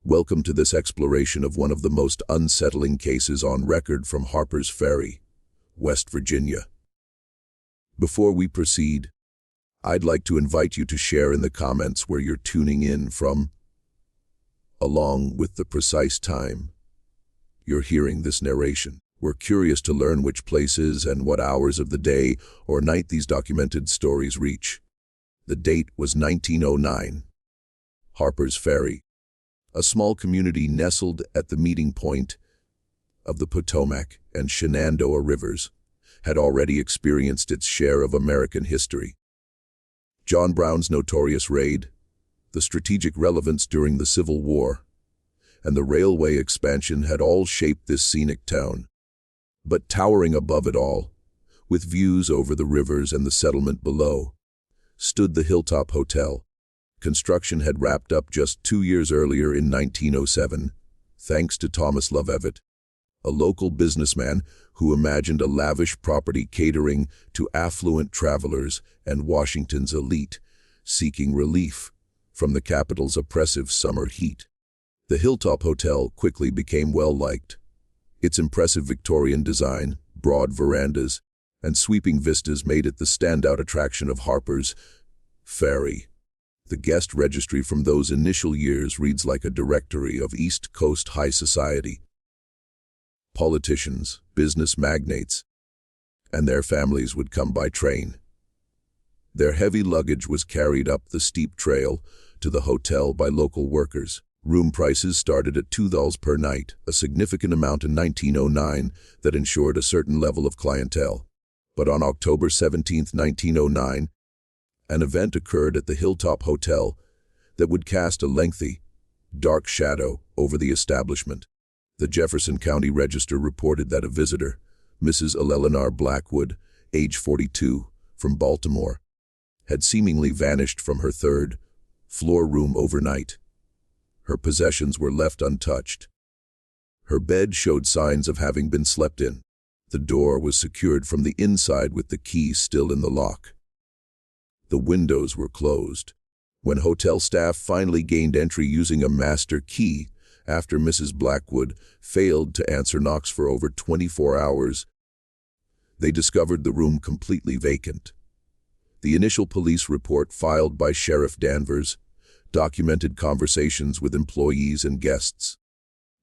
Welcome to this exploration of one of the most unsettling cases on record from Harpers Ferry, West Virginia. Before we proceed, I'd like to invite you to share in the comments where you're tuning in from, along with the precise time you're hearing this narration. We're curious to learn which places and what hours of the day or night these documented stories reach. The date was 1909. Harpers Ferry, a small community nestled at the meeting point of the Potomac and Shenandoah rivers, had already experienced its share of American history. John Brown's notorious raid, the strategic relevance during the Civil War, and the railway expansion had all shaped this scenic town. But towering above it all, with views over the rivers and the settlement below, stood the Hilltop Hotel. Construction had wrapped up just 2 years earlier in 1907, thanks to Thomas Lovett, a local businessman who imagined a lavish property catering to affluent travelers and Washington's elite, seeking relief from the capital's oppressive summer heat. The Hilltop Hotel quickly became well-liked. Its impressive Victorian design, broad verandas, and sweeping vistas made it the standout attraction of Harpers Ferry. The guest registry from those initial years reads like a directory of East Coast high society. Politicians, business magnates, and their families would come by train. Their heavy luggage was carried up the steep trail to the hotel by local workers. Room prices started at $2 per night, a significant amount in 1909 that ensured a certain level of clientele. But on October 17, 1909, an event occurred at the Hilltop Hotel that would cast a lengthy, dark shadow over the establishment. The Jefferson County Register reported that a visitor, Mrs. Eleanor Blackwood, age 42, from Baltimore, had seemingly vanished from her third-floor room overnight. Her possessions were left untouched. Her bed showed signs of having been slept in. The door was secured from the inside with the key still in the lock. The windows were closed. When hotel staff finally gained entry using a master key after Mrs. Blackwood failed to answer knocks for over 24 hours, they discovered the room completely vacant. The initial police report filed by Sheriff Danvers documented conversations with employees and guests.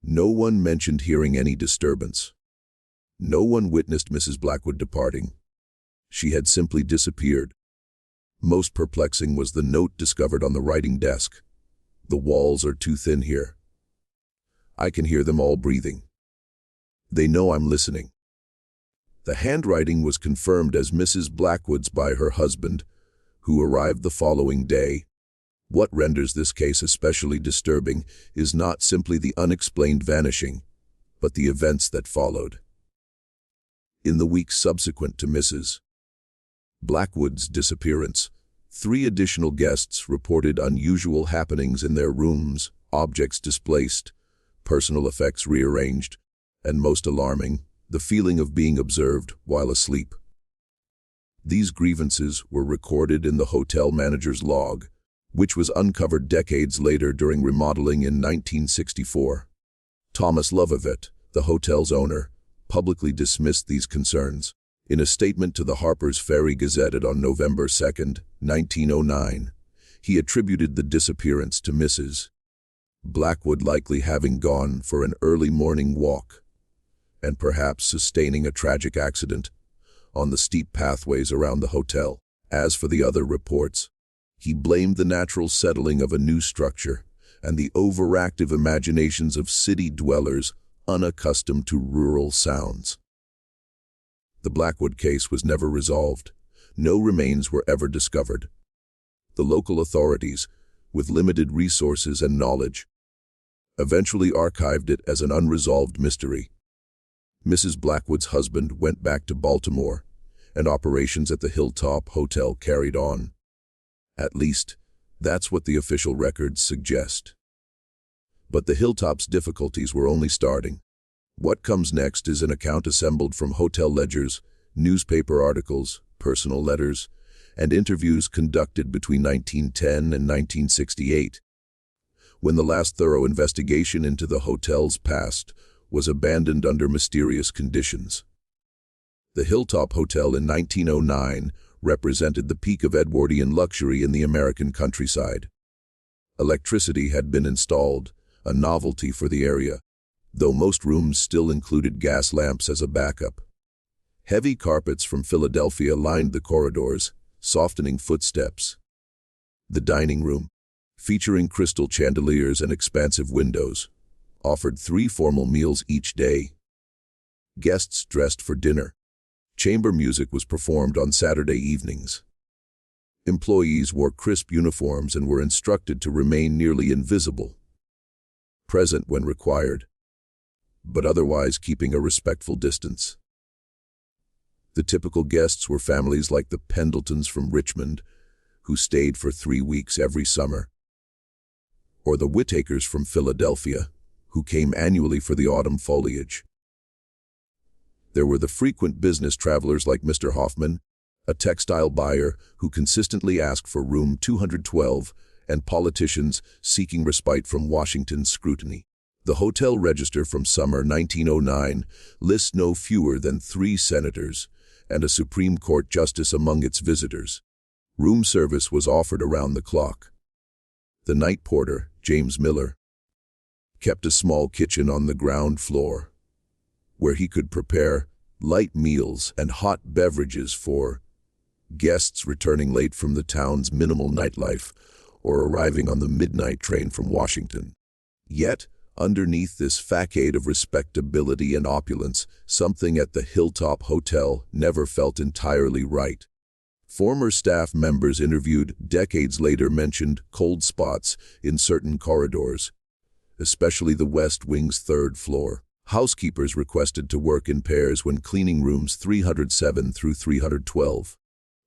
No one mentioned hearing any disturbance. No one witnessed Mrs. Blackwood departing. She had simply disappeared. Most perplexing was the note discovered on the writing desk. "The walls are too thin here. I can hear them all breathing. They know I'm listening." The handwriting was confirmed as Mrs. Blackwood's by her husband, who arrived the following day. What renders this case especially disturbing is not simply the unexplained vanishing, but the events that followed. In the weeks subsequent to Mrs. Blackwood's disappearance, 3 additional guests reported unusual happenings in their rooms, objects displaced, personal effects rearranged, and most alarming, the feeling of being observed while asleep. These grievances were recorded in the hotel manager's log, which was uncovered decades later during remodeling in 1964. Thomas Lovett, the hotel's owner, publicly dismissed these concerns. In a statement to the Harpers Ferry Gazette on November 2, 1909, he attributed the disappearance to Mrs. Blackwood likely having gone for an early morning walk, and perhaps sustaining a tragic accident on the steep pathways around the hotel. As for the other reports, he blamed the natural settling of a new structure and the overactive imaginations of city dwellers unaccustomed to rural sounds. The Blackwood case was never resolved. No remains were ever discovered. The local authorities, with limited resources and knowledge, eventually archived it as an unresolved mystery. Mrs. Blackwood's husband went back to Baltimore, and operations at the Hilltop Hotel carried on. At least, that's what the official records suggest. But the Hilltop's difficulties were only starting. What comes next is an account assembled from hotel ledgers, newspaper articles, personal letters, and interviews conducted between 1910 and 1968. when the last thorough investigation into the hotel's past was abandoned under mysterious conditions. The Hilltop Hotel in 1909 represented the peak of Edwardian luxury in the American countryside. Electricity had been installed, a novelty for the area, though most rooms still included gas lamps as a backup. Heavy carpets from Philadelphia lined the corridors, softening footsteps. The dining room, featuring crystal chandeliers and expansive windows, offered 3 formal meals each day. Guests dressed for dinner. Chamber music was performed on Saturday evenings. Employees wore crisp uniforms and were instructed to remain nearly invisible, present when required, but otherwise keeping a respectful distance. The typical guests were families like the Pendletons from Richmond, who stayed for 3 weeks every summer, or the Whittakers from Philadelphia, who came annually for the autumn foliage. There were the frequent business travelers like Mr. Hoffman, a textile buyer who consistently asked for room 212, and politicians seeking respite from Washington's scrutiny. The hotel register from summer 1909 lists no fewer than 3 senators and a Supreme Court justice among its visitors. Room service was offered around the clock. The night porter, James Miller, kept a small kitchen on the ground floor, where he could prepare light meals and hot beverages for guests returning late from the town's minimal nightlife or arriving on the midnight train from Washington. Yet, underneath this facade of respectability and opulence, something at the Hilltop Hotel never felt entirely right. Former staff members interviewed decades later mentioned cold spots in certain corridors, especially the West Wing's 3rd floor. Housekeepers requested to work in pairs when cleaning rooms 307 through 312.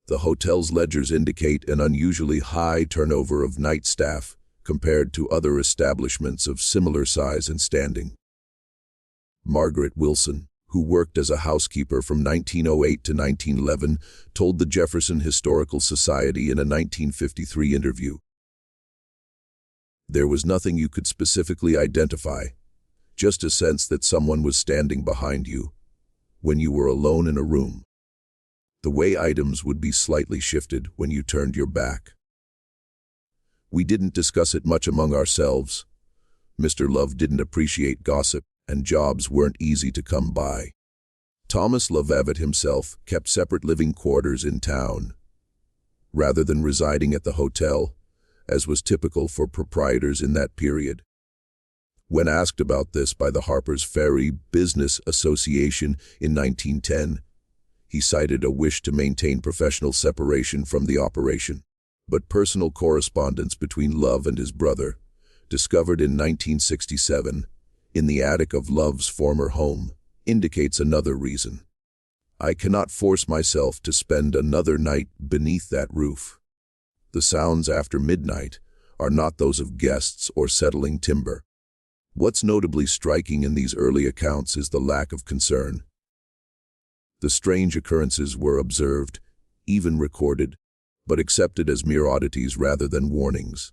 The hotel's ledgers indicate an unusually high turnover of night staff compared to other establishments of similar size and standing. Margaret Wilson, who worked as a housekeeper from 1908 to 1911, told the Jefferson Historical Society in a 1953 interview, "There was nothing you could specifically identify, just a sense that someone was standing behind you when you were alone in a room. The way items would be slightly shifted when you turned your back. We didn't discuss it much among ourselves. Mr. Love didn't appreciate gossip, and jobs weren't easy to come by. Thomas Loveavett himself kept separate living quarters in town, rather than residing at the hotel, as was typical for proprietors in that period." When asked about this by the Harpers Ferry Business Association in 1910, he cited a wish to maintain professional separation from the operation. But personal correspondence between Love and his brother, discovered in 1967 in the attic of Love's former home, indicates another reason. "I cannot force myself to spend another night beneath that roof. The sounds after midnight are not those of guests or settling timber." What's notably striking in these early accounts is the lack of concern. The strange occurrences were observed, even recorded, but accepted as mere oddities rather than warnings.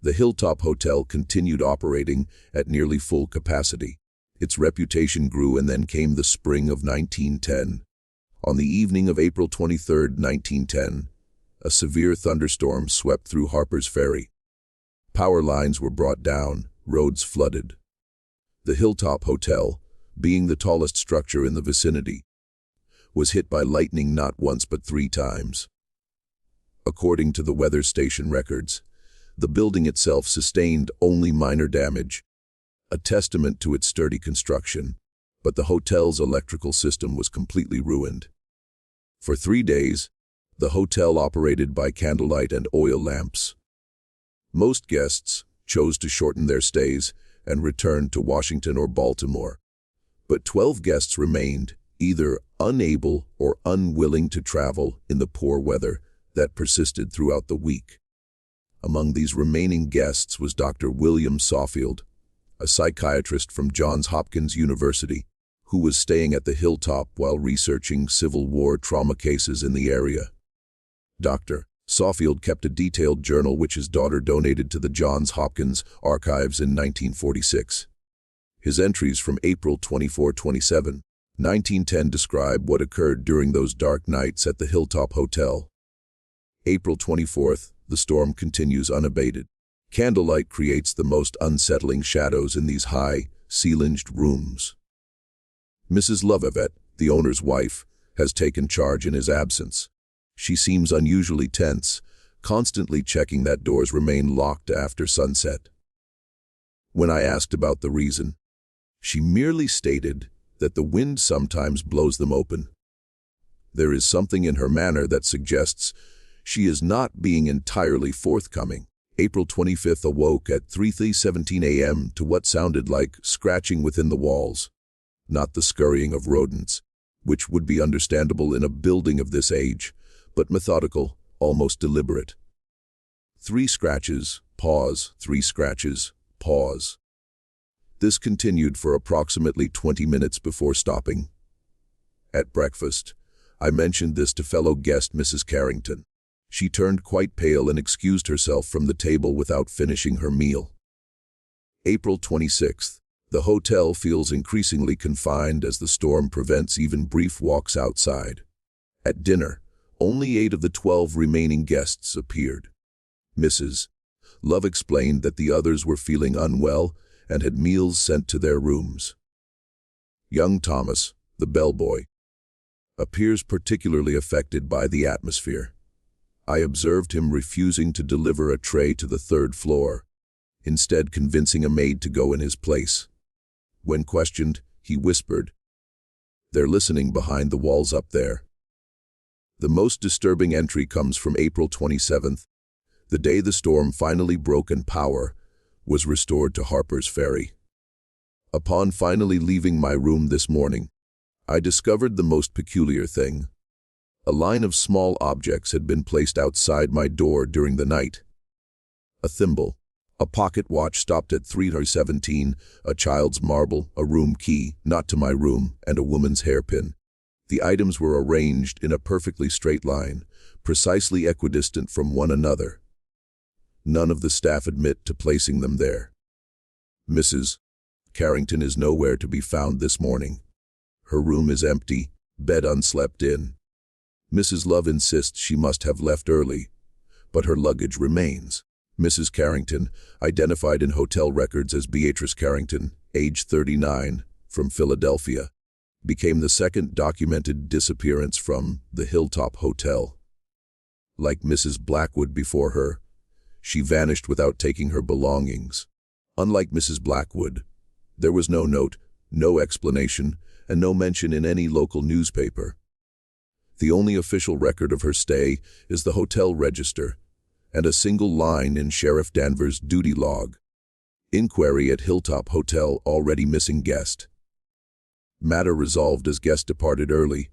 The Hilltop Hotel continued operating at nearly full capacity. Its reputation grew, and then came the spring of 1910. On the evening of April 23, 1910, a severe thunderstorm swept through Harpers Ferry. Power lines were brought down, roads flooded. The Hilltop Hotel, being the tallest structure in the vicinity, was hit by lightning not once but 3 times. According to the weather station records, the building itself sustained only minor damage, a testament to its sturdy construction, but the hotel's electrical system was completely ruined. For 3 days, the hotel operated by candlelight and oil lamps. Most guests chose to shorten their stays and return to Washington or Baltimore, but 12 guests remained, either unable or unwilling to travel in the poor weather that persisted throughout the week. Among these remaining guests was Dr. William Sawfield, a psychiatrist from Johns Hopkins University, who was staying at the Hilltop while researching Civil War trauma cases in the area. Dr. Sawfield kept a detailed journal which his daughter donated to the Johns Hopkins Archives in 1946. His entries from April 24-27, 1910 describe what occurred during those dark nights at the Hilltop Hotel. April 24th, the storm continues unabated. Candlelight creates the most unsettling shadows in these high, ceilinged rooms. Mrs. Lovevett, the owner's wife, has taken charge in his absence. She seems unusually tense, constantly checking that doors remain locked after sunset. When I asked about the reason, she merely stated that the wind sometimes blows them open. There is something in her manner that suggests she is not being entirely forthcoming. April 25th awoke at 3:17 a.m. to what sounded like scratching within the walls, not the scurrying of rodents, which would be understandable in a building of this age, but methodical, almost deliberate. 3 scratches, pause, 3 scratches, pause. This continued for approximately 20 minutes before stopping. At breakfast, I mentioned this to fellow guest Mrs. Carrington. She turned quite pale and excused herself from the table without finishing her meal. April 26th. The hotel feels increasingly confined as the storm prevents even brief walks outside. At dinner, only 8 of the 12 remaining guests appeared. Mrs. Love explained that the others were feeling unwell and had meals sent to their rooms. Young Thomas, the bellboy, appears particularly affected by the atmosphere. I observed him refusing to deliver a tray to the 3rd floor, instead convincing a maid to go in his place. When questioned, he whispered, "They're listening behind the walls up there." The most disturbing entry comes from April 27th, the day the storm finally broke and power was restored to Harpers Ferry. Upon finally leaving my room this morning, I discovered the most peculiar thing. A line of small objects had been placed outside my door during the night. A thimble, a pocket watch stopped at 3:17, a child's marble, a room key, not to my room, and a woman's hairpin. The items were arranged in a perfectly straight line, precisely equidistant from one another. None of the staff admit to placing them there. Mrs. Carrington is nowhere to be found this morning. Her room is empty, bed unslept in. Mrs. Love insists she must have left early, but her luggage remains. Mrs. Carrington, identified in hotel records as Beatrice Carrington, age 39, from Philadelphia, became the second documented disappearance from the Hilltop Hotel. Like Mrs. Blackwood before her, she vanished without taking her belongings. Unlike Mrs. Blackwood, there was no note, no explanation, and no mention in any local newspaper. The only official record of her stay is the hotel register and a single line in Sheriff Danvers' duty log. Inquiry at Hilltop Hotel, already missing guest. Matter resolved as guest departed early,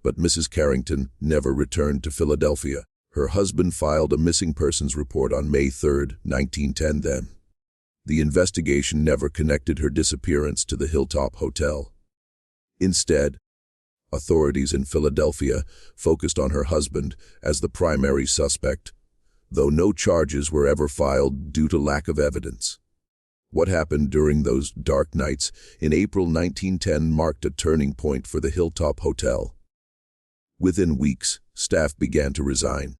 but Mrs. Carrington never returned to Philadelphia. Her husband filed a missing persons report on May 3, 1910 then. The investigation never connected her disappearance to the Hilltop Hotel. Instead, authorities in Philadelphia focused on her husband as the primary suspect, though no charges were ever filed due to lack of evidence. What happened during those dark nights in April 1910 marked a turning point for the Hilltop Hotel. Within weeks, staff began to resign.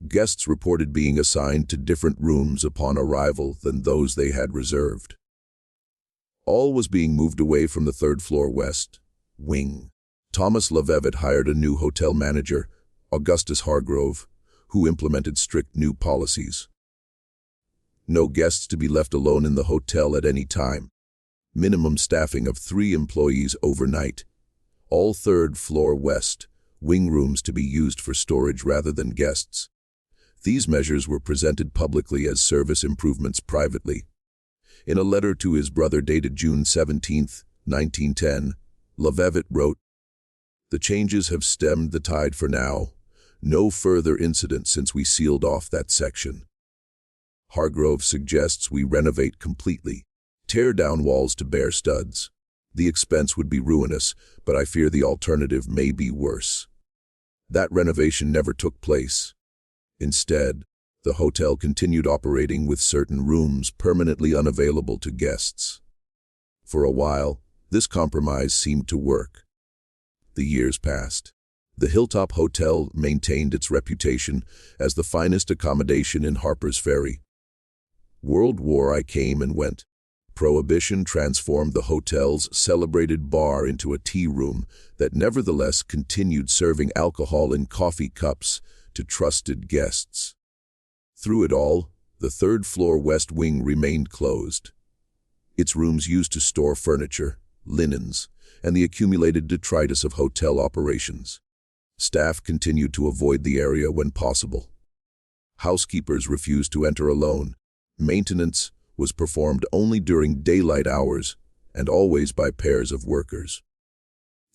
Guests reported being assigned to different rooms upon arrival than those they had reserved. All was being moved away from the 3rd floor west wing. Thomas Lovevett hired a new hotel manager, Augustus Hargrove, who implemented strict new policies. No guests to be left alone in the hotel at any time. Minimum staffing of 3 employees overnight. All 3rd floor west wing rooms to be used for storage rather than guests. These measures were presented publicly as service improvements privately. In a letter to his brother dated June 17, 1910, Lovevett wrote, "The changes have stemmed the tide for now. No further incident since we sealed off that section. Hargrove suggests we renovate completely, tear down walls to bare studs. The expense would be ruinous, but I fear the alternative may be worse." That renovation never took place. Instead, the hotel continued operating with certain rooms permanently unavailable to guests. For a while, this compromise seemed to work. The years passed. The Hilltop Hotel maintained its reputation as the finest accommodation in Harpers Ferry. World War I came and went. Prohibition transformed the hotel's celebrated bar into a tea room that nevertheless continued serving alcohol in coffee cups to trusted guests. Through it all, the third-floor west wing remained closed. Its rooms used to store furniture, linens, and the accumulated detritus of hotel operations. Staff continued to avoid the area when possible. Housekeepers refused to enter alone. Maintenance was performed only during daylight hours and always by pairs of workers.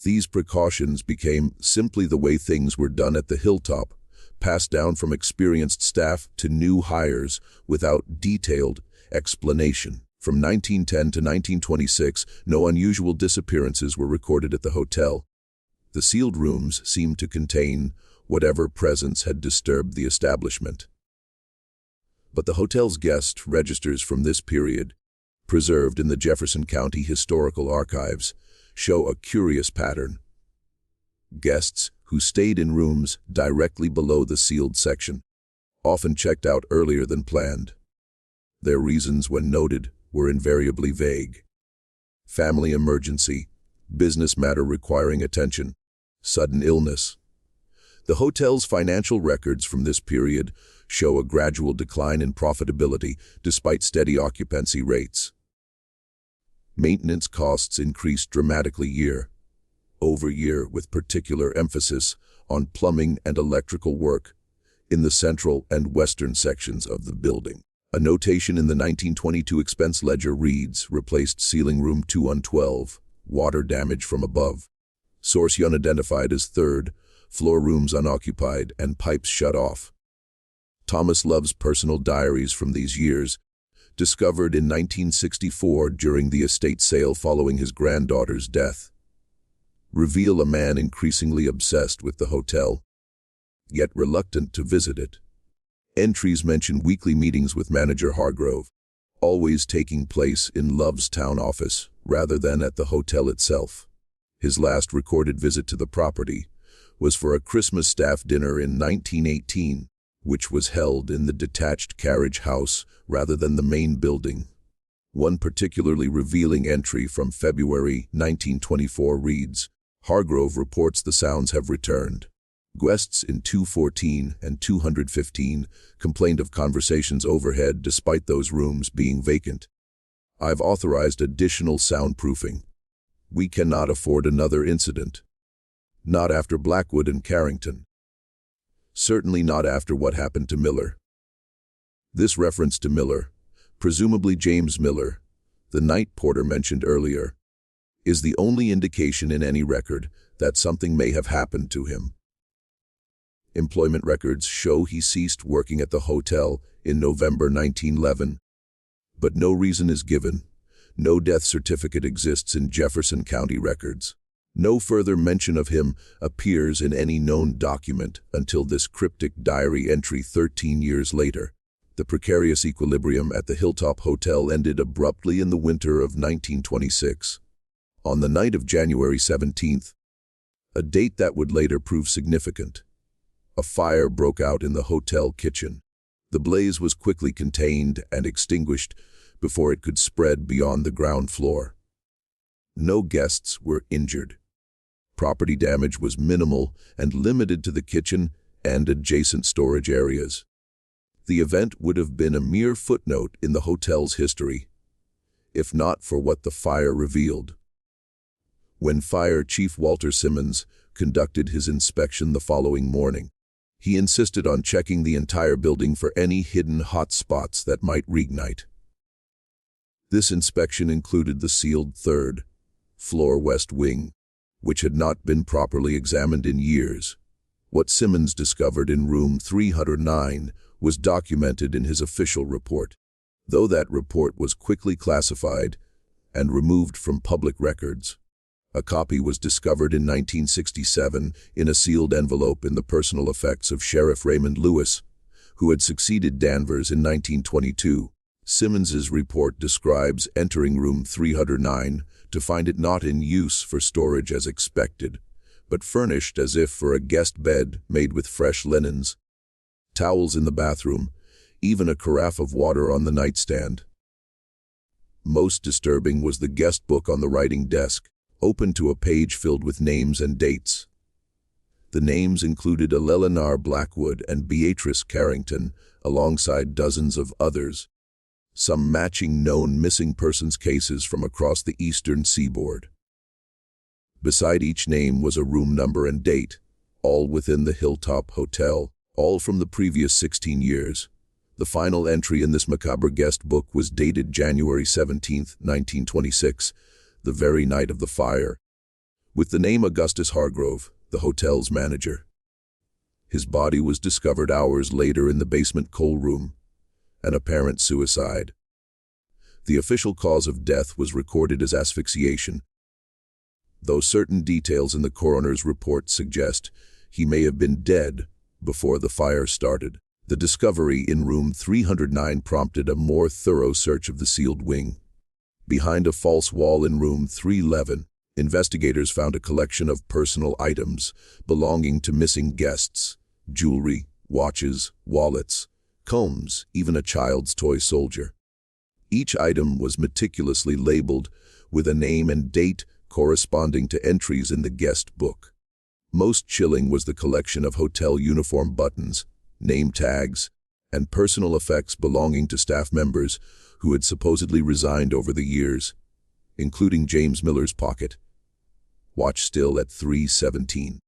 These precautions became simply the way things were done at the Hilltop, passed down from experienced staff to new hires without detailed explanation. From 1910 to 1926, no unusual disappearances were recorded at the hotel. The sealed rooms seemed to contain whatever presence had disturbed the establishment. But the hotel's guest registers from this period, preserved in the Jefferson County Historical Archives, show a curious pattern. Guests who stayed in rooms directly below the sealed section often checked out earlier than planned. Their reasons, when noted, were invariably vague. Family emergency, business matter requiring attention, sudden illness. The hotel's financial records from this period show a gradual decline in profitability despite steady occupancy rates. Maintenance costs increased dramatically year over year, with particular emphasis on plumbing and electrical work in the central and western sections of the building. A notation in the 1922 expense ledger reads, "Replaced ceiling room 2 on 12, water damage from above. Source unidentified as third, floor rooms unoccupied and pipes shut off." Thomas Love's personal diaries from these years, discovered in 1964 during the estate sale following his granddaughter's death, reveal a man increasingly obsessed with the hotel, yet reluctant to visit it. Entries mention weekly meetings with manager Hargrove, always taking place in Love's town office rather than at the hotel itself. His last recorded visit to the property was for a Christmas staff dinner in 1918, which was held in the detached carriage house rather than the main building. One particularly revealing entry from February 1924 reads, "Hargrove reports the sounds have returned. Guests in 214 and 215 complained of conversations overhead despite those rooms being vacant. I've authorized additional soundproofing. We cannot afford another incident. Not after Blackwood and Carrington. Certainly not after what happened to Miller." This reference to Miller, presumably James Miller, the night porter mentioned earlier, is the only indication in any record that something may have happened to him. Employment records show he ceased working at the hotel in November 1911, but no reason is given. No death certificate exists in Jefferson County records. No further mention of him appears in any known document until this cryptic diary entry 13 years later. The precarious equilibrium at the Hilltop Hotel ended abruptly in the winter of 1926. On the night of January 17th, a date that would later prove significant, a fire broke out in the hotel kitchen. The blaze was quickly contained and extinguished before it could spread beyond the ground floor. No guests were injured. Property damage was minimal and limited to the kitchen and adjacent storage areas. The event would have been a mere footnote in the hotel's history, if not for what the fire revealed. When Fire Chief Walter Simmons conducted his inspection the following morning, he insisted on checking the entire building for any hidden hot spots that might reignite. This inspection included the sealed third floor west wing, which had not been properly examined in years. What Simmons discovered in room 309 was documented in his official report, though that report was quickly classified and removed from public records. A copy was discovered in 1967 in a sealed envelope in the personal effects of Sheriff Raymond Lewis, who had succeeded Danvers in 1922. Simmons's report describes entering room 309 to find it not in use for storage as expected, but furnished as if for a guest bed made with fresh linens, towels in the bathroom, even a carafe of water on the nightstand. Most disturbing was the guest book on the writing desk, open to a page filled with names and dates. The names included Eleanor Blackwood and Beatrice Carrington, alongside dozens of others, some matching known missing persons cases from across the eastern seaboard. Beside each name was a room number and date, all within the Hilltop Hotel, all from the previous 16 years. The final entry in this macabre guest book was dated January 17, 1926, the very night of the fire, with the name Augustus Hargrove, the hotel's manager. His body was discovered hours later in the basement coal room, an apparent suicide. The official cause of death was recorded as asphyxiation, though certain details in the coroner's report suggest he may have been dead before the fire started. The discovery in room 309 prompted a more thorough search of the sealed wing. Behind a false wall in room 311, investigators found a collection of personal items belonging to missing guests: jewelry, watches, wallets, combs, even a child's toy soldier. Each item was meticulously labeled with a name and date corresponding to entries in the guest book. Most chilling was the collection of hotel uniform buttons, name tags, and personal effects belonging to staff members who had supposedly resigned over the years, including James Miller's pocket. Watch still at 3:17.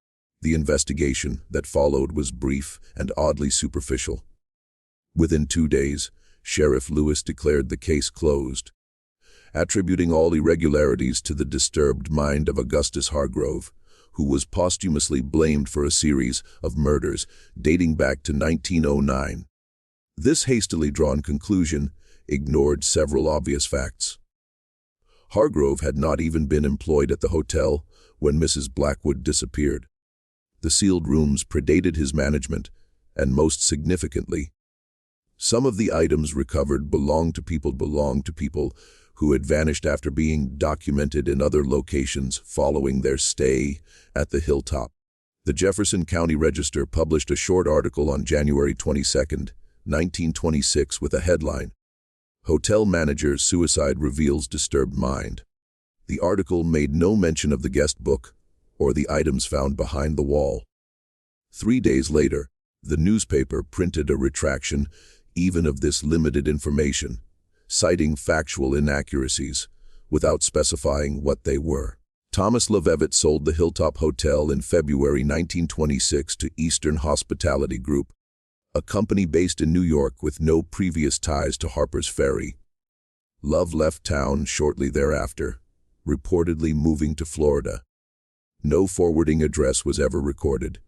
The investigation that followed was brief and oddly superficial. Within 2 days, Sheriff Lewis declared the case closed, attributing all irregularities to the disturbed mind of Augustus Hargrove, who was posthumously blamed for a series of murders dating back to 1909. This hastily drawn conclusion ignored several obvious facts. Hargrove had not even been employed at the hotel when Mrs. Blackwood disappeared. The sealed rooms predated his management, and most significantly, some of the items recovered belonged to people who had vanished after being documented in other locations following their stay at the Hilltop. The Jefferson County Register published a short article on January 22, 1926 with a headline, "Hotel Manager's Suicide Reveals Disturbed Mind." The article made no mention of the guest book or the items found behind the wall. 3 days later, the newspaper printed a retraction even of this limited information, citing factual inaccuracies without specifying what they were. Thomas Levevitt sold the Hilltop Hotel in February 1926 to Eastern Hospitality Group, a company based in New York with no previous ties to Harpers Ferry. Love left town shortly thereafter, reportedly moving to Florida. No forwarding address was ever recorded.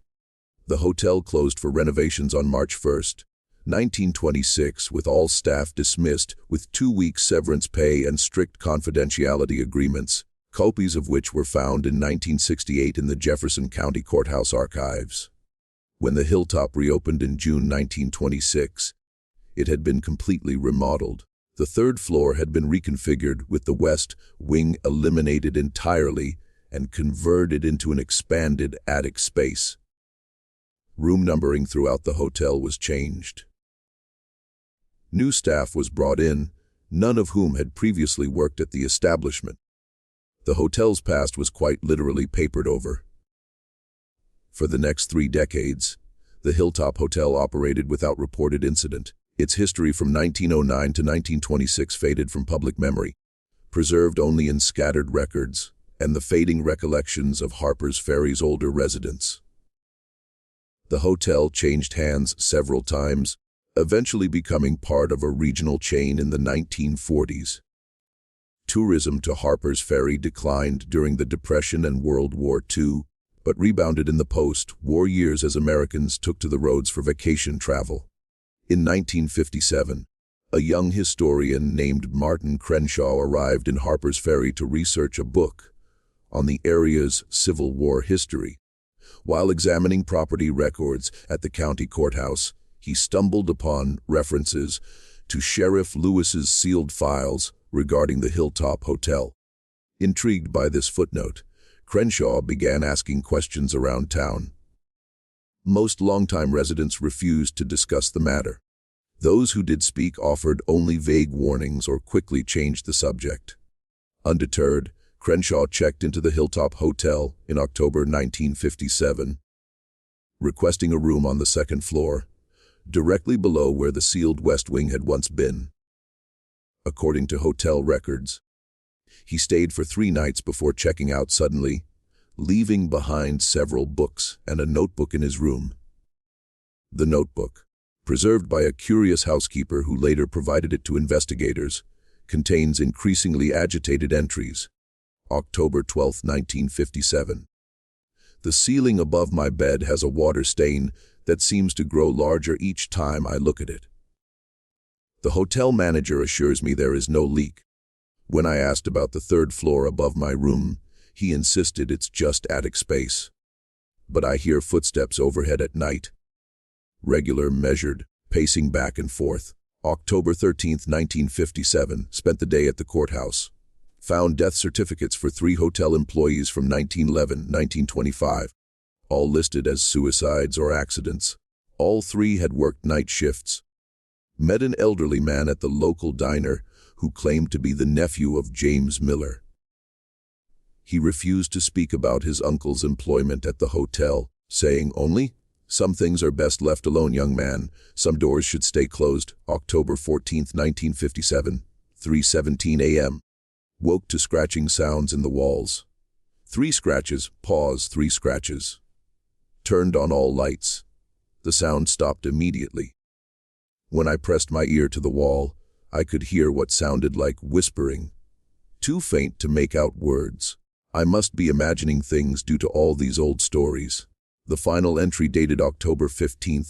The hotel closed for renovations on March 1, 1926, with all staff dismissed with 2 weeks severance pay and strict confidentiality agreements, copies of which were found in 1968 in the Jefferson County Courthouse archives. When the Hilltop reopened in June 1926, it had been completely remodeled. The third floor had been reconfigured, with the west wing eliminated entirely and converted into an expanded attic space. Room numbering throughout the hotel was changed. New staff was brought in, none of whom had previously worked at the establishment. The hotel's past was quite literally papered over. For the next 3 decades, the Hilltop Hotel operated without reported incident. Its history from 1909 to 1926 faded from public memory, preserved only in scattered records and the fading recollections of Harpers Ferry's older residents. The hotel changed hands several times, eventually becoming part of a regional chain in the 1940s. Tourism to Harpers Ferry declined during the Depression and World War II, but rebounded in the post-war years as Americans took to the roads for vacation travel. In 1957, a young historian named Martin Crenshaw arrived in Harpers Ferry to research a book on the area's Civil War history. While examining property records at the county courthouse, he stumbled upon references to Sheriff Lewis's sealed files regarding the Hilltop Hotel. Intrigued by this footnote, Crenshaw began asking questions around town. Most longtime residents refused to discuss the matter. Those who did speak offered only vague warnings or quickly changed the subject. Undeterred, Crenshaw checked into the Hilltop Hotel in October 1957, requesting a room on the second floor, directly below where the sealed West Wing had once been. According to hotel records, he stayed for 3 nights before checking out suddenly, leaving behind several books and a notebook in his room. The notebook, preserved by a curious housekeeper who later provided it to investigators, contains increasingly agitated entries. October 12, 1957. The ceiling above my bed has a water stain that seems to grow larger each time I look at it. The hotel manager assures me there is no leak. When I asked about the 3rd floor above my room, he insisted it's just attic space. But I hear footsteps overhead at night. Regular, measured, pacing back and forth. October 13, 1957, spent the day at the courthouse. Found death certificates for 3 hotel employees from 1911-1925, all listed as suicides or accidents. All 3 had worked night shifts. Met an elderly man at the local diner who claimed to be the nephew of James Miller. He refused to speak about his uncle's employment at the hotel, saying only, "Some things are best left alone, young man. Some doors should stay closed." October 14, 1957, 3:17 a.m. Woke to scratching sounds in the walls. 3 scratches, pause, 3 scratches. Turned on all lights. The sound stopped immediately. When I pressed my ear to the wall, I could hear what sounded like whispering, too faint to make out words. I must be imagining things due to all these old stories. The final entry, dated October 15,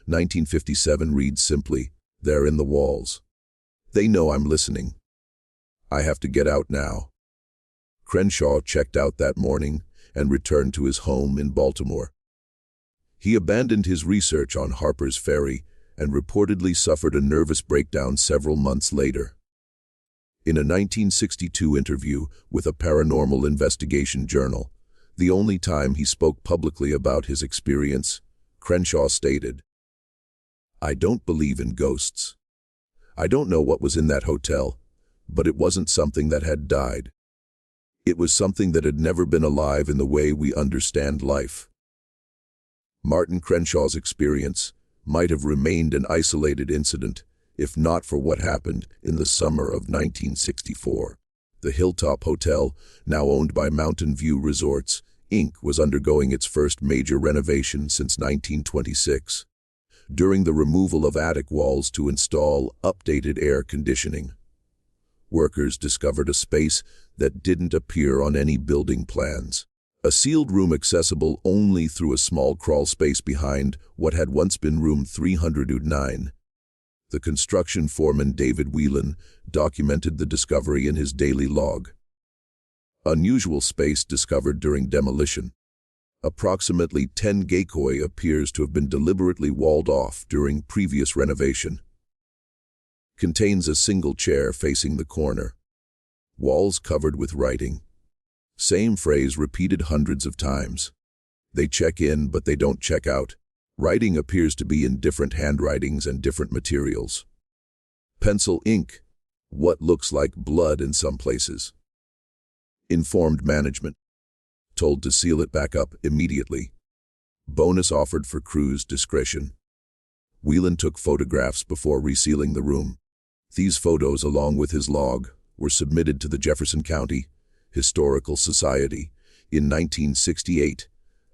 1957, reads simply, "They're in the walls. They know I'm listening. I have to get out now." Crenshaw checked out that morning and returned to his home in Baltimore. He abandoned his research on Harpers Ferry and reportedly suffered a nervous breakdown several months later. In a 1962 interview with a paranormal investigation journal, the only time he spoke publicly about his experience, Crenshaw stated, "I don't believe in ghosts. I don't know what was in that hotel, but it wasn't something that had died. It was something that had never been alive in the way we understand life." Martin Crenshaw's experience might have remained an isolated incident if not for what happened in the summer of 1964. The Hilltop Hotel, now owned by Mountain View Resorts, Inc., was undergoing its first major renovation since 1926. During the removal of attic walls to install updated air conditioning, workers discovered a space that didn't appear on any building plans. A sealed room accessible only through a small crawl space behind what had once been room 309. The construction foreman David Whelan documented the discovery in his daily log. Unusual space discovered during demolition. Approximately 10 getaway appears to have been deliberately walled off during previous renovation. Contains a single chair facing the corner. Walls covered with writing. Same phrase repeated hundreds of times. They check in, but they don't check out. Writing appears to be in different handwritings and different materials. Pencil ink. What looks like blood in some places. Informed management. Told to seal it back up immediately. Bonus offered for crew's discretion. Whelan took photographs before resealing the room. These photos, along with his log, were submitted to the Jefferson County Historical Society in 1968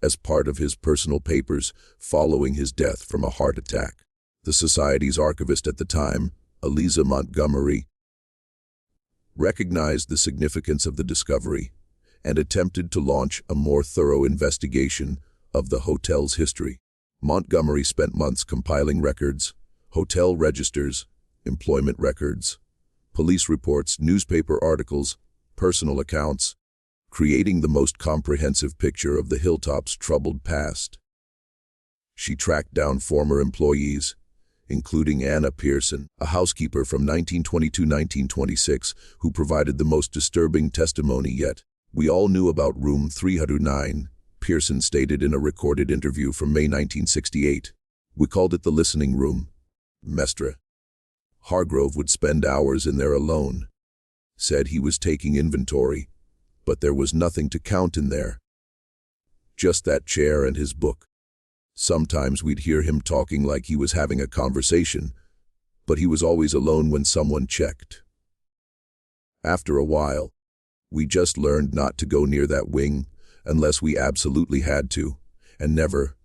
as part of his personal papers following his death from a heart attack. The Society's archivist at the time, Eliza Montgomery, recognized the significance of the discovery and attempted to launch a more thorough investigation of the hotel's history. Montgomery spent months compiling records, hotel registers, employment records, police reports, newspaper articles, personal accounts, creating the most comprehensive picture of the Hilltop's troubled past. She tracked down former employees, including Anna Pearson, a housekeeper from 1922-1926, who provided the most disturbing testimony yet. "We all knew about room 309, Pearson stated in a recorded interview from May 1968. "We called it the listening room, Mestre. Hargrove would spend hours in there alone. Said he was taking inventory, but there was nothing to count in there. Just that chair and his book. Sometimes we'd hear him talking like he was having a conversation, but he was always alone when someone checked. After a while, we just learned not to go near that wing unless we absolutely had to, and never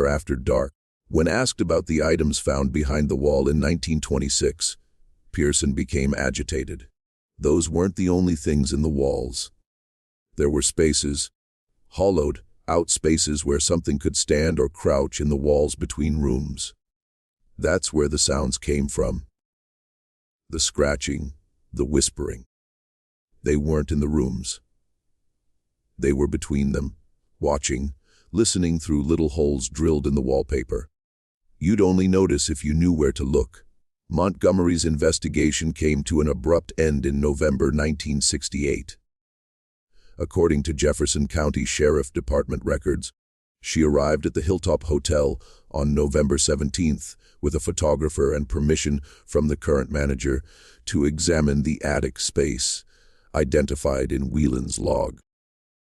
after dark." When asked about the items found behind the wall in 1926, Pearson became agitated. Those weren't the only things in the walls. There were spaces, hollowed out spaces where something could stand or crouch in the walls between rooms. That's where the sounds came from. The scratching, the whispering. They weren't in the rooms. They were between them, watching, listening through little holes drilled in the wallpaper. You'd only notice if you knew where to look. Montgomery's investigation came to an abrupt end in November 1968. According to Jefferson County Sheriff Department records, she arrived at the Hilltop Hotel on November 17th with a photographer and permission from the current manager to examine the attic space, identified in Whelan's log.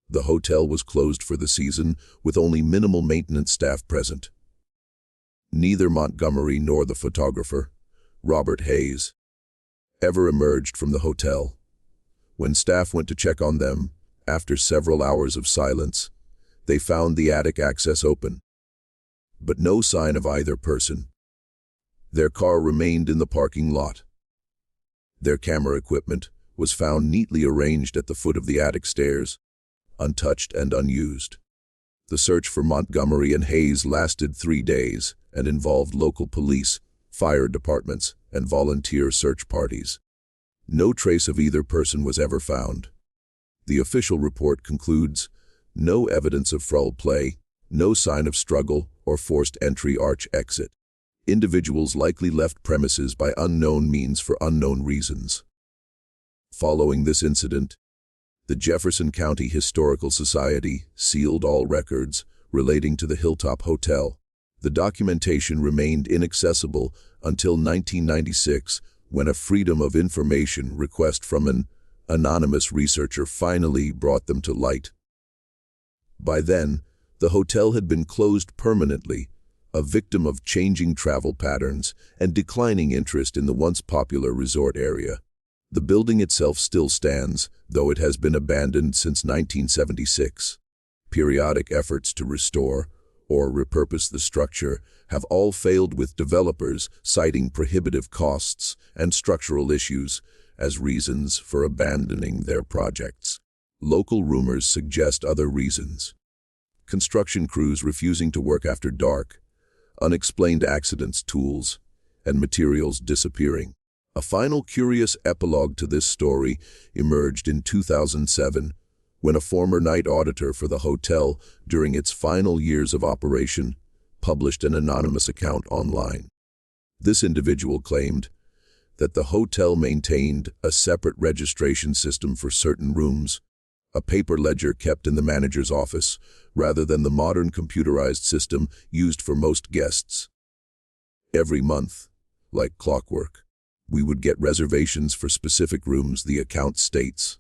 The hotel was closed for the season with only minimal maintenance staff present. Neither Montgomery nor the photographer, Robert Hayes, ever emerged from the hotel. When staff went to check on them, after several hours of silence, they found the attic access open, but no sign of either person. Their car remained in the parking lot. Their camera equipment was found neatly arranged at the foot of the attic stairs, untouched and unused. The search for Montgomery and Hayes lasted 3 days and involved local police, fire departments, and volunteer search parties. No trace of either person was ever found. The official report concludes, no evidence of foul play, no sign of struggle or forced entry arch exit. Individuals likely left premises by unknown means for unknown reasons. Following this incident, the Jefferson County Historical Society sealed all records relating to the Hilltop Hotel. The documentation remained inaccessible until 1996, when a Freedom of Information request from an anonymous researcher finally brought them to light. By then, the hotel had been closed permanently, a victim of changing travel patterns and declining interest in the once popular resort area. The building itself still stands, though it has been abandoned since 1976. Periodic efforts to restore or repurpose the structure have all failed, with developers citing prohibitive costs and structural issues as reasons for abandoning their projects. Local rumors suggest other reasons. Construction crews refusing to work after dark, unexplained accidents, tools, and materials disappearing. A final curious epilogue to this story emerged in 2007, when a former night auditor for the hotel during its final years of operation published an anonymous account online. This individual claimed that the hotel maintained a separate registration system for certain rooms, a paper ledger kept in the manager's office, rather than the modern computerized system used for most guests. Every month, like clockwork, we would get reservations for specific rooms, the account states.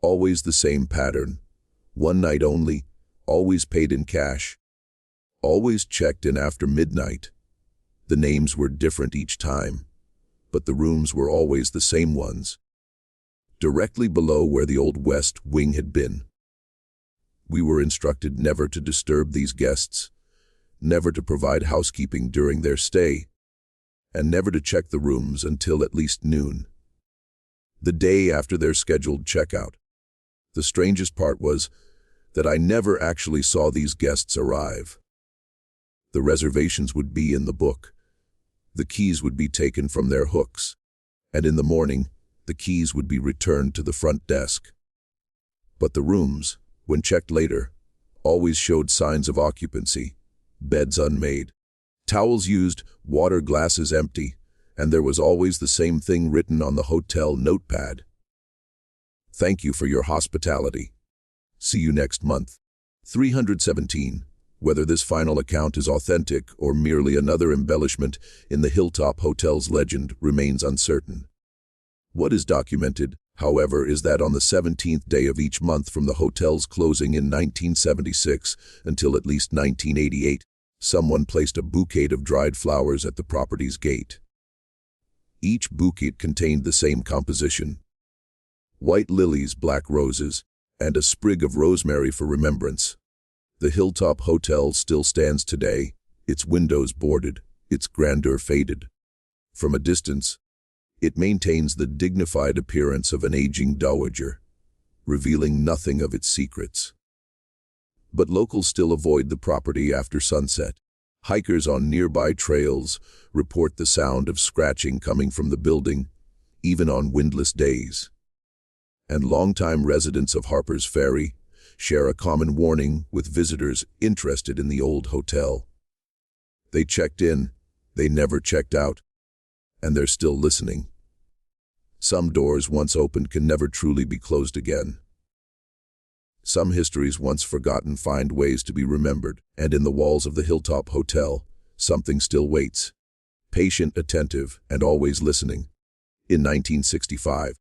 Always the same pattern. One night only, always paid in cash. Always checked in after midnight. The names were different each time, but the rooms were always the same ones, directly below where the old West Wing had been. We were instructed never to disturb these guests, never to provide housekeeping during their stay, and never to check the rooms until at least noon, the day after their scheduled checkout. The strangest part was that I never actually saw these guests arrive. The reservations would be in the book. The keys would be taken from their hooks, and in the morning, the keys would be returned to the front desk. But the rooms, when checked later, always showed signs of occupancy, beds unmade, Towels used, water glasses empty, and there was always the same thing written on the hotel notepad. Thank you for your hospitality. See you next month. 317. Whether this final account is authentic or merely another embellishment in the Hilltop Hotel's legend remains uncertain. What is documented, however, is that on the 17th day of each month from the hotel's closing in 1976 until at least 1988, someone placed a bouquet of dried flowers at the property's gate. Each bouquet contained the same composition: white lilies, black roses, and a sprig of rosemary for remembrance. The Hilltop Hotel still stands today, its windows boarded, its grandeur faded. From a distance, it maintains the dignified appearance of an aging dowager, revealing nothing of its secrets. But locals still avoid the property after sunset. Hikers on nearby trails report the sound of scratching coming from the building, even on windless days. And longtime residents of Harpers Ferry share a common warning with visitors interested in the old hotel. They checked in, they never checked out, and they're still listening. Some doors once opened can never truly be closed again. Some histories once forgotten find ways to be remembered, and in the walls of the Hilltop Hotel, something still waits, patient, attentive, and always listening. In 1965,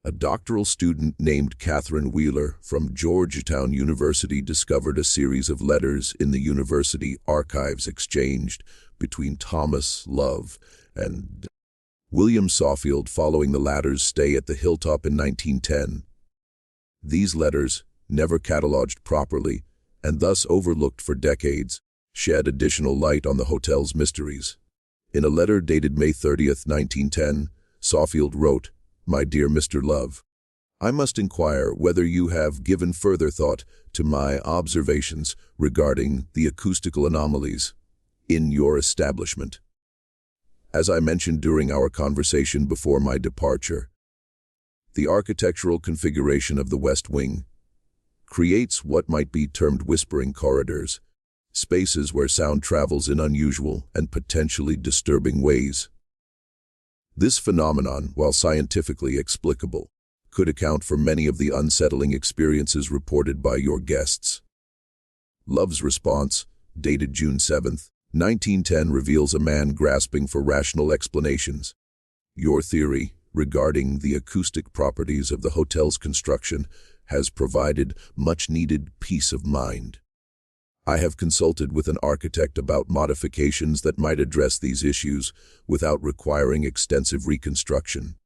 a doctoral student named Catherine Wheeler from Georgetown University discovered a series of letters in the university archives exchanged between Thomas Love and William Sawfield following the latter's stay at the Hilltop in 1910. These letters, never cataloged properly and thus overlooked for decades, shed additional light on the hotel's mysteries. In a letter dated May 30, 1910, Sawfield wrote, "My dear Mr. Love, I must inquire whether you have given further thought to my observations regarding the acoustical anomalies in your establishment. As I mentioned during our conversation before my departure, the architectural configuration of the West Wing creates what might be termed whispering corridors, spaces where sound travels in unusual and potentially disturbing ways. This phenomenon, while scientifically explicable, could account for many of the unsettling experiences reported by your guests." Love's response, dated June 7, 1910, reveals a man grasping for rational explanations. "Your theory regarding the acoustic properties of the hotel's construction has provided much-needed peace of mind. I have consulted with an architect about modifications that might address these issues without requiring extensive reconstruction.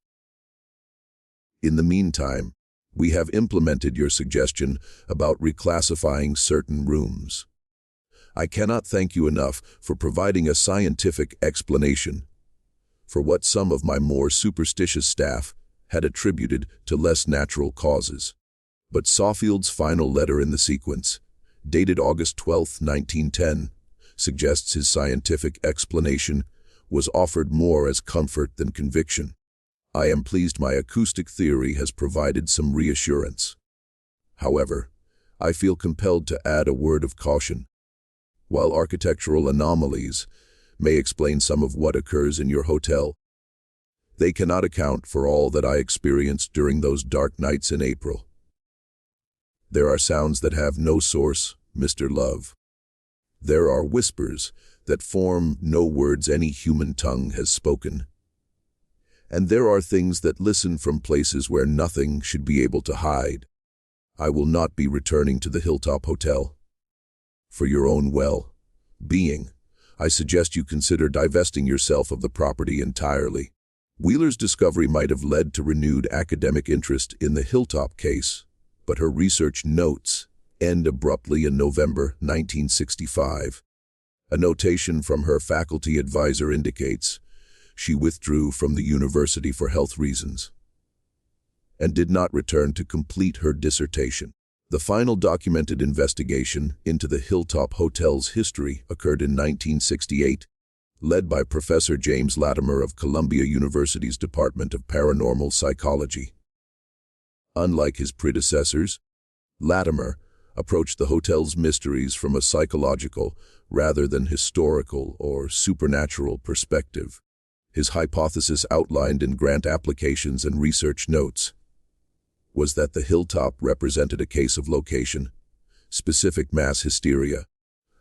In the meantime, we have implemented your suggestion about reclassifying certain rooms. I cannot thank you enough for providing a scientific explanation for what some of my more superstitious staff had attributed to less natural causes." But Sawfield's final letter in the sequence, dated August 12, 1910, suggests his scientific explanation was offered more as comfort than conviction. "I am pleased my acoustic theory has provided some reassurance. However, I feel compelled to add a word of caution. While architectural anomalies may explain some of what occurs in your hotel, they cannot account for all that I experienced during those dark nights in April. There are sounds that have no source, Mr. Love. There are whispers that form no words any human tongue has spoken. And there are things that listen from places where nothing should be able to hide. I will not be returning to the Hilltop Hotel. For your own well-being, I suggest you consider divesting yourself of the property entirely." Wheeler's discovery might have led to renewed academic interest in the Hilltop case, but her research notes end abruptly in November 1965. A notation from her faculty advisor indicates she withdrew from the university for health reasons and did not return to complete her dissertation. The final documented investigation into the Hilltop Hotel's history occurred in 1968, led by Professor James Latimer of Columbia University's Department of Paranormal Psychology. Unlike his predecessors, Latimer, approached the hotel's mysteries from a psychological rather than historical or supernatural perspective. His hypothesis, outlined in grant applications and research notes, was that the hilltop represented a case of location-specific mass hysteria,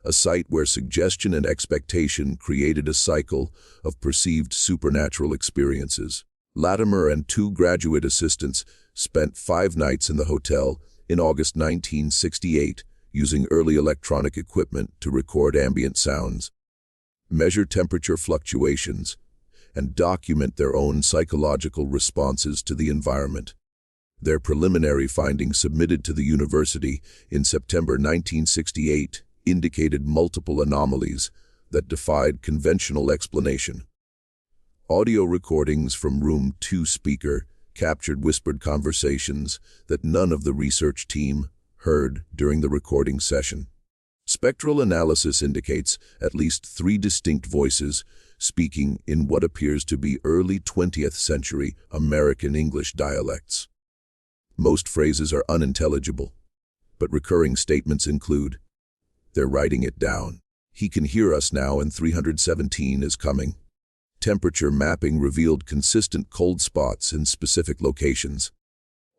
a site where suggestion and expectation created a cycle of perceived supernatural experiences. Latimer and 2 graduate assistants spent 5 nights in the hotel in August 1968, using early electronic equipment to record ambient sounds, measure temperature fluctuations, and document their own psychological responses to the environment. Their preliminary findings, submitted to the university in September 1968, indicated multiple anomalies that defied conventional explanation. Audio recordings from room 2 speaker captured whispered conversations that none of the research team heard during the recording session. Spectral analysis indicates at least 3 distinct voices speaking in what appears to be early 20th century American English dialects. Most phrases are unintelligible, but recurring statements include, "They're writing it down," "He can hear us now and 317 is coming." Temperature mapping revealed consistent cold spots in specific locations,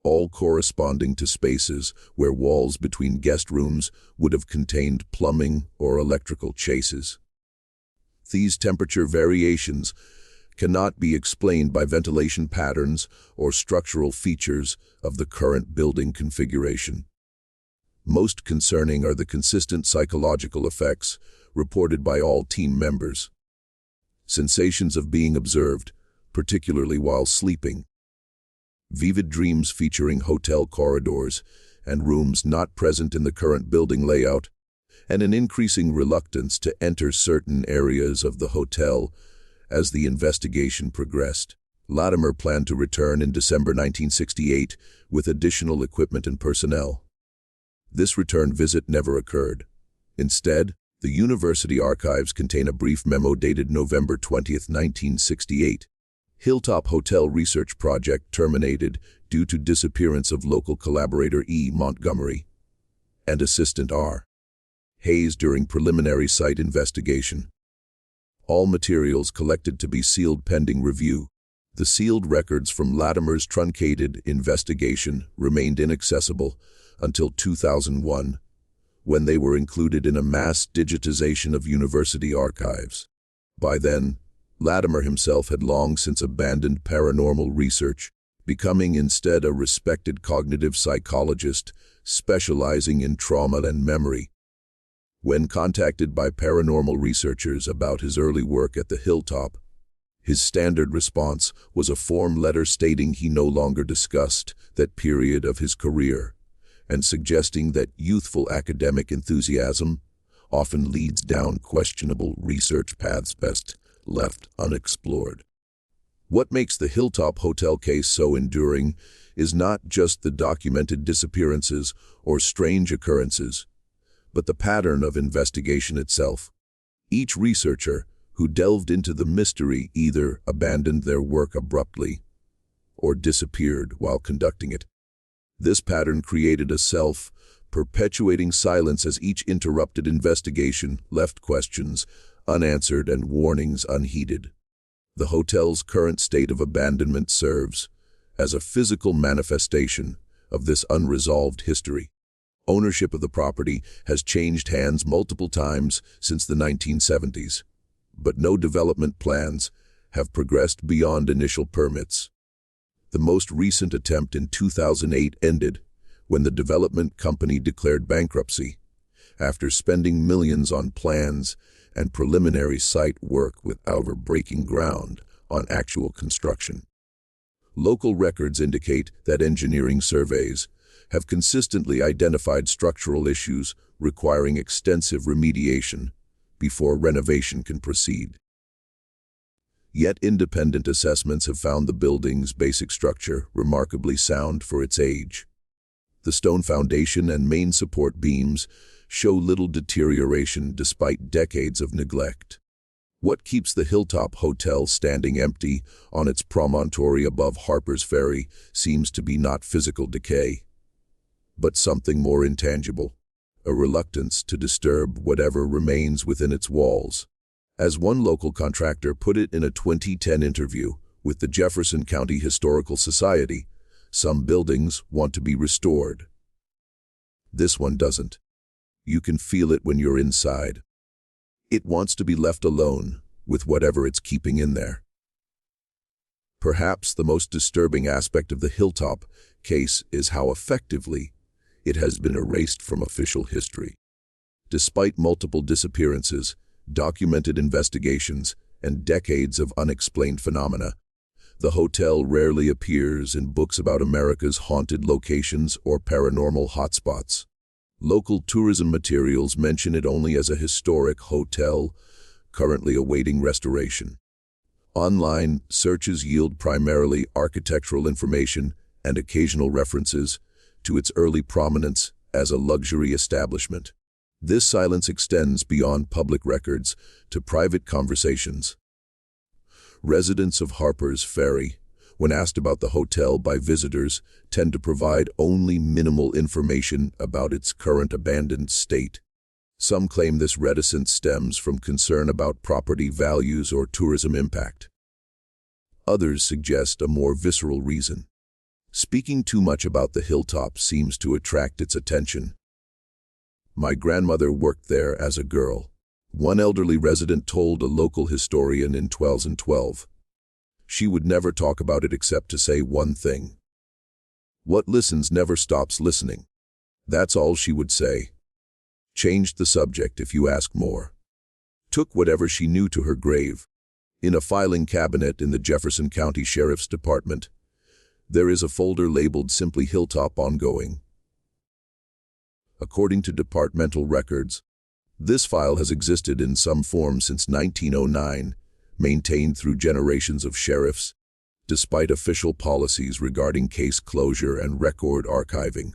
all corresponding to spaces where walls between guest rooms would have contained plumbing or electrical chases. These temperature variations cannot be explained by ventilation patterns or structural features of the current building configuration. Most concerning are the consistent psychological effects reported by all team members. Sensations of being observed, particularly while sleeping. Vivid dreams featuring hotel corridors and rooms not present in the current building layout, and an increasing reluctance to enter certain areas of the hotel as the investigation progressed. Latimer planned to return in December 1968 with additional equipment and personnel. This return visit never occurred. Instead, the university archives contain a brief memo dated November 20, 1968. Hilltop Hotel Research Project terminated due to disappearance of local collaborator E. Montgomery and assistant R. Hayes during preliminary site investigation. All materials collected to be sealed pending review. The sealed records from Latimer's truncated investigation remained inaccessible until 2001, when they were included in a mass digitization of university archives. By then, Latimer himself had long since abandoned paranormal research, becoming instead a respected cognitive psychologist specializing in trauma and memory. When contacted by paranormal researchers about his early work at the Hilltop, his standard response was a form letter stating he no longer discussed that period of his career, and suggesting that youthful academic enthusiasm often leads down questionable research paths best left unexplored. What makes the Hilltop Hotel case so enduring is not just the documented disappearances or strange occurrences, but the pattern of investigation itself. Each researcher who delved into the mystery either abandoned their work abruptly or disappeared while conducting it. This pattern created a self-perpetuating silence as each interrupted investigation left questions unanswered and warnings unheeded. The hotel's current state of abandonment serves as a physical manifestation of this unresolved history. Ownership of the property has changed hands multiple times since the 1970s, but no development plans have progressed beyond initial permits. The most recent attempt in 2008 ended when the development company declared bankruptcy after spending millions on plans and preliminary site work without breaking ground on actual construction. Local records indicate that engineering surveys have consistently identified structural issues requiring extensive remediation before renovation can proceed. Yet independent assessments have found the building's basic structure remarkably sound for its age. The stone foundation and main support beams show little deterioration despite decades of neglect. What keeps the Hilltop Hotel standing empty on its promontory above Harpers Ferry seems to be not physical decay, but something more intangible. a reluctance to disturb whatever remains within its walls. As one local contractor put it in a 2010 interview with the Jefferson County Historical Society, some buildings want to be restored. This one doesn't. You can feel it when you're inside. It wants to be left alone with whatever it's keeping in there. Perhaps the most disturbing aspect of the Hilltop case is how effectively it has been erased from official history. Despite multiple disappearances, documented investigations, and decades of unexplained phenomena, the hotel rarely appears in books about America's haunted locations or paranormal hotspots. Local tourism materials mention it only as a historic hotel currently awaiting restoration. Online searches yield primarily architectural information and occasional references to its early prominence as a luxury establishment. This silence extends beyond public records to private conversations. Residents of Harpers Ferry, when asked about the hotel by visitors, tend to provide only minimal information about its current abandoned state. Some claim this reticence stems from concern about property values or tourism impact. Others suggest a more visceral reason. Speaking too much about the Hilltop seems to attract its attention. My grandmother worked there as a girl. One elderly resident told a local historian in 2012. She would never talk about it except to say one thing. What listens never stops listening. That's all she would say. Changed the subject if you ask more. Took whatever she knew to her grave. In a filing cabinet in the Jefferson County Sheriff's Department, there is a folder labeled simply Hilltop Ongoing. According to departmental records, this file has existed in some form since 1909, maintained through generations of sheriffs, despite official policies regarding case closure and record archiving.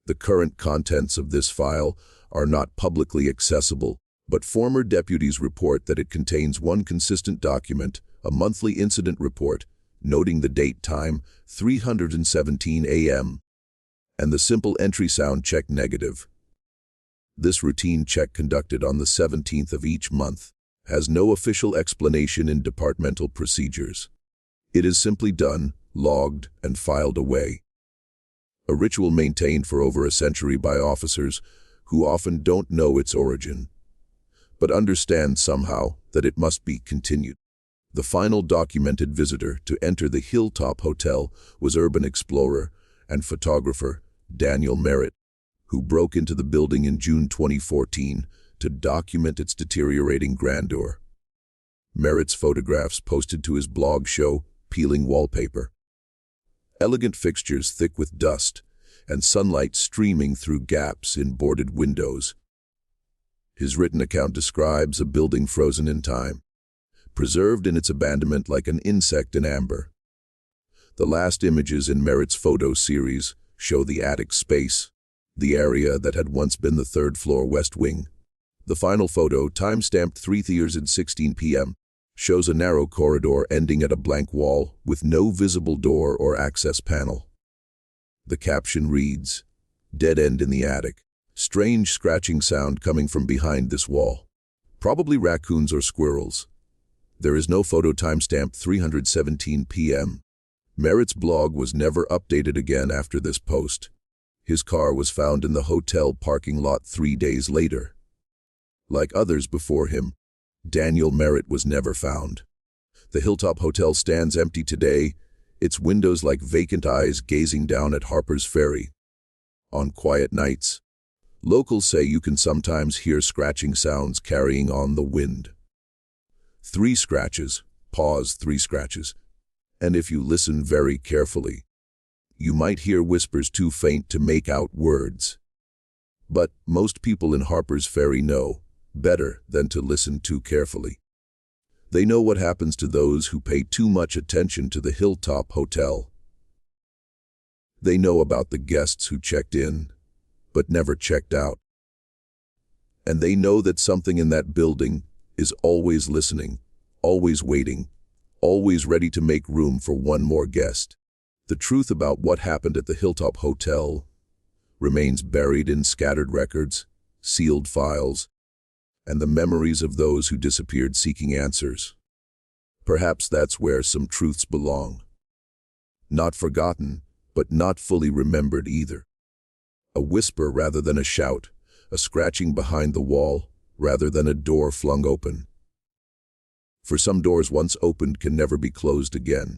The current contents of this file are not publicly accessible, but former deputies report that it contains one consistent document, a monthly incident report, noting the date time, 3:17 a.m., and the simple entry sound check negative. This routine check conducted on the 17th of each month has no official explanation in departmental procedures. It is simply done, logged, and filed away. A ritual maintained for over a century by officers who often don't know its origin, but understand somehow that it must be continued. The final documented visitor to enter the Hilltop Hotel was urban explorer and photographer Daniel Merritt, who broke into the building in June 2014 to document its deteriorating grandeur. Merritt's photographs posted to his blog show peeling wallpaper. Elegant fixtures thick with dust and sunlight streaming through gaps in boarded windows. His written account describes a building frozen in time, preserved in its abandonment like an insect in amber. The last images in Merritt's photo series show the attic space, the area that had once been the third-floor west wing. The final photo, time-stamped 3:16 p.m., shows a narrow corridor ending at a blank wall with no visible door or access panel. The caption reads, "Dead end in the attic. Strange scratching sound coming from behind this wall. Probably raccoons or squirrels." There is no photo timestamp 3:17 p.m. Merritt's blog was never updated again after this post. His car was found in the hotel parking lot 3 days later. Like others before him, Daniel Merritt was never found. The Hilltop Hotel stands empty today, its windows like vacant eyes gazing down at Harpers Ferry. On quiet nights, locals say you can sometimes hear scratching sounds carrying on the wind. 3 scratches, pause 3 scratches, and if you listen very carefully, you might hear whispers too faint to make out words. But most people in Harpers Ferry know better than to listen too carefully. They know what happens to those who pay too much attention to the Hilltop Hotel. They know about the guests who checked in, but never checked out. And they know that something in that building is always listening, always waiting, always ready to make room for one more guest. The truth about what happened at the Hilltop Hotel remains buried in scattered records, sealed files, and the memories of those who disappeared seeking answers. Perhaps that's where some truths belong. Not forgotten, but not fully remembered either. A whisper rather than a shout, a scratching behind the wall rather than a door flung open. For some doors once opened can never be closed again.